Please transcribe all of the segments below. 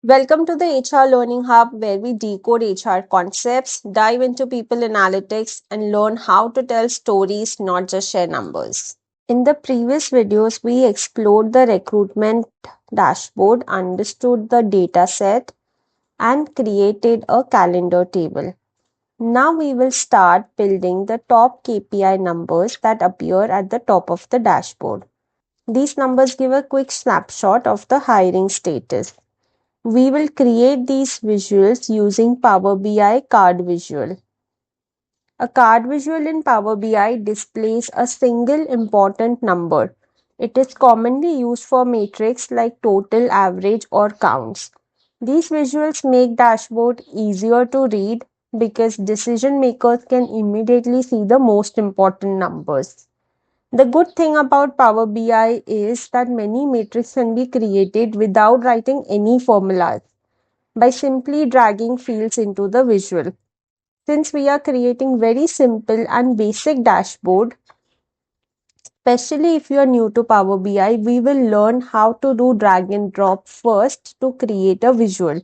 Welcome to the HR Learning Hub, where we decode HR concepts, dive into people analytics, and learn how to tell stories, not just share numbers. In the previous videos, we explored the recruitment dashboard, understood the data set, and created a calendar table. Now we will start building the top KPI numbers that appear at the top of the dashboard. These numbers give a quick snapshot of the hiring status. We will create these visuals using Power BI card visual. A card visual in Power BI displays a single important number. It is commonly used for metrics like total, average, or counts. These visuals make dashboard easier to read because decision makers can immediately see the most important numbers. The good thing about Power BI is that many metrics can be created without writing any formulas by simply dragging fields into the visual. Since we are creating very simple and basic dashboard, especially if you are new to Power BI, we will learn how to do drag and drop first to create a visual.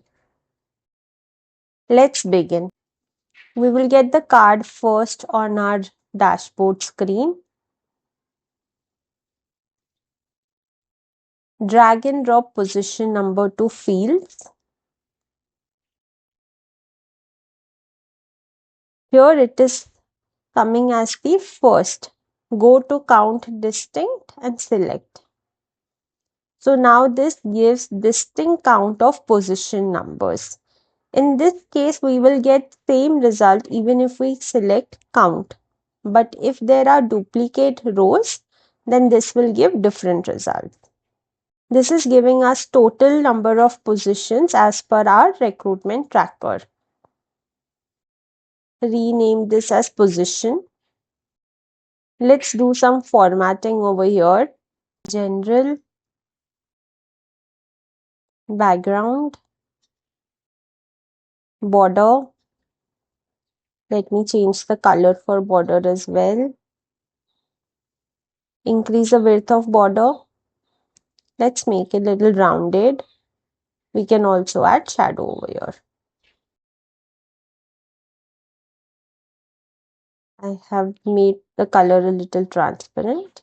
Let's begin. We will get the card first on our dashboard screen. Drag and drop position number to fields. Here it is coming as the first. Go to count distinct and select. So now this gives distinct count of position numbers. In this case, we will get same result even if we select count. But if there are duplicate rows, then this will give different results. This is giving us total number of positions as per our recruitment tracker. Rename this as position. Let's do some formatting over here. General, background, border. Let me change the color for border as well. Increase the width of border. Let's make it a little rounded. We can also add shadow over here. I have made the color a little transparent.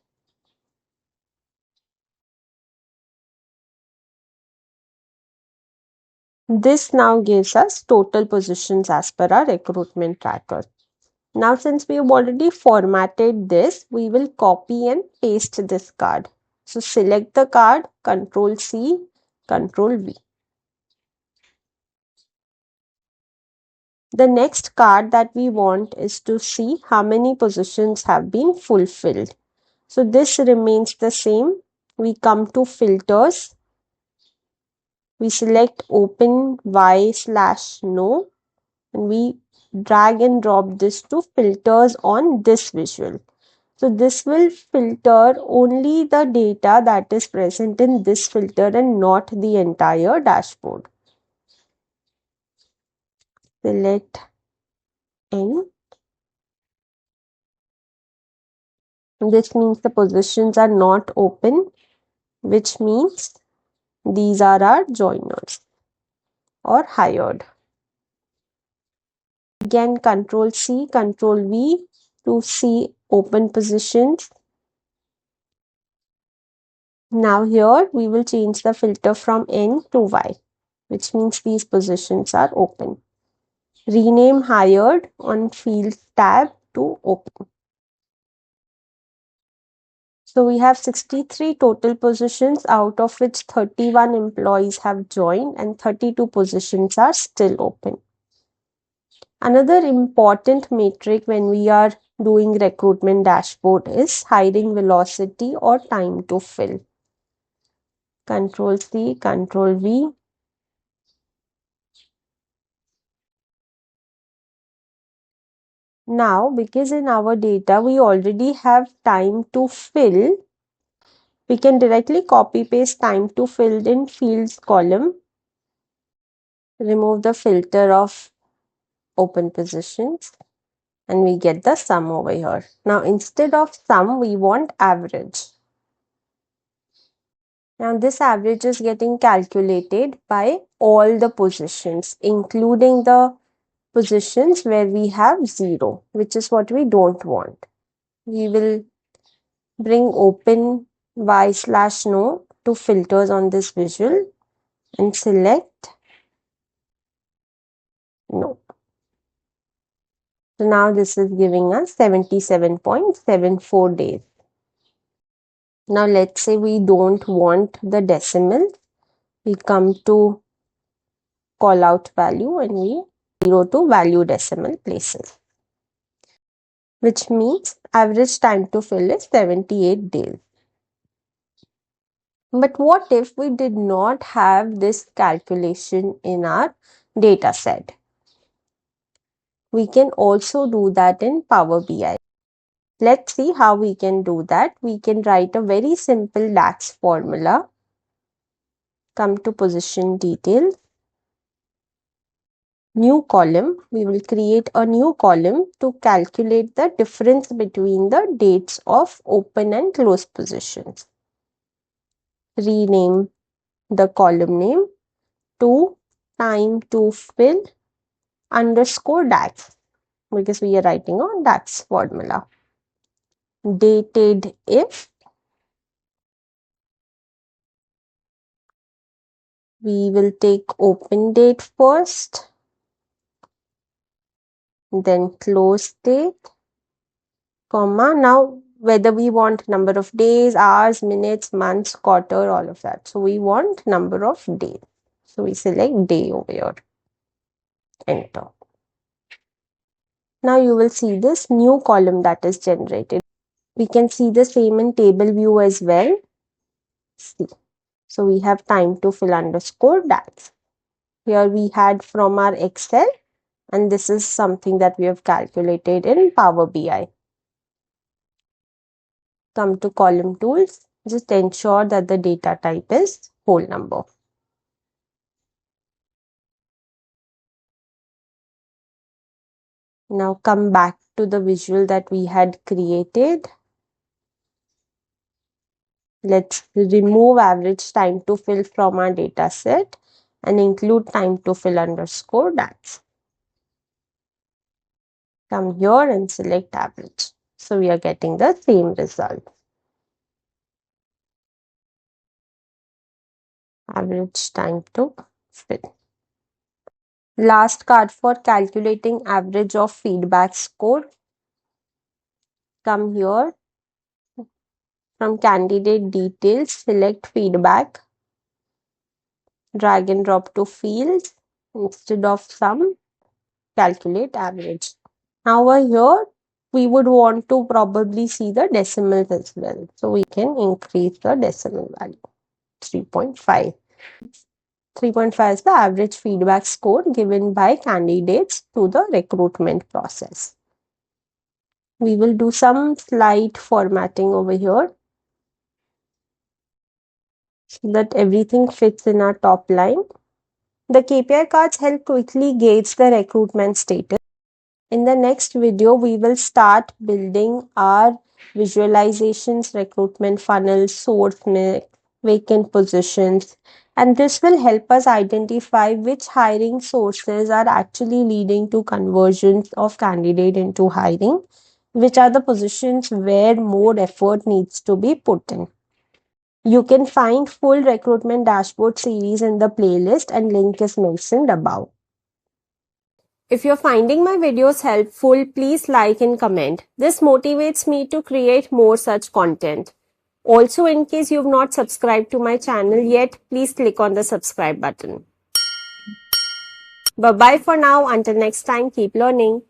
This now gives us total positions as per our recruitment tracker. Now, since we have already formatted this, we will copy and paste this card. So select the card, Ctrl C, Ctrl V. The next card that we want is to see how many positions have been fulfilled. So this remains the same. We come to filters. We select open Y/no and we drag and drop this to filters on this visual. So this will filter only the data that is present in this filter and not the entire dashboard. Select N. This means the positions are not open, which means these are our joiners or hired. Again, Ctrl C, Ctrl V to see open positions. Now here we will change the filter from N to Y, which means these positions are open. Rename hired on fields tab to open. So we have 63 total positions, out of which 31 employees have joined and 32 positions are still open. Another important metric when we are doing recruitment dashboard is hiring velocity or time to fill. Ctrl C, Ctrl V. Now, because in our data we already have time to fill, we can directly copy paste time to fill in fields column. Remove the filter of open positions and we get the sum over here. Now, instead of sum, we want average. Now this average is getting calculated by all the positions, including the positions where we have 0, which is what we don't want. We will bring open y/no to filters on this visual and select no. So now this is giving us 77.74 days. Now let's say we don't want the decimal. We come to call out value and we 0 to value decimal places, which means average time to fill is 78 days. But what if we did not have this calculation in our data set? We can also do that in Power BI. Let's see how we can do that. We can write a very simple DAX formula. Come to position details. New column. We will create a new column to calculate the difference between the dates of open and close positions. Rename the column name to time to fill underscore DAX, because we are writing a DAX formula. Dated if we will take open date first, then close date, comma. Now whether we want number of days, hours, minutes, months, quarter, all of that. So we want number of days. So we select day over here. Enter. Now you will see this new column that is generated. We can see the same in table view as well. See. So we have time to fill underscore DAX. Here we had from our Excel, and this is something that we have calculated in Power BI. Come to column tools. Just ensure that the data type is whole number. Now come back to the visual that we had created. Let's remove average time to fill from our data set and include time to fill underscore DAX. Come here and select average. So we are getting the same result. Average time to fill. Last card for calculating average of feedback score. Come here. From candidate details, select feedback. Drag and drop to fields. Instead of sum, calculate average. Now over here, we would want to probably see the decimals as well. So we can increase the decimal value. 3.5. 3.5 is the average feedback score given by candidates to the recruitment process. We will do some slight formatting over here so that everything fits in our top line. The KPI cards help quickly gauge the recruitment status. In the next video, we will start building our visualizations, recruitment funnels, source mix, vacant positions, and this will help us identify which hiring sources are actually leading to conversions of candidate into hiring, which are the positions where more effort needs to be put in. You can find full recruitment dashboard series in the playlist and link is mentioned above. If you're finding my videos helpful, please like and comment. This motivates me to create more such content. Also, in case you've not subscribed to my channel yet, please click on the subscribe button. Bye-bye for now. Until next time, keep learning.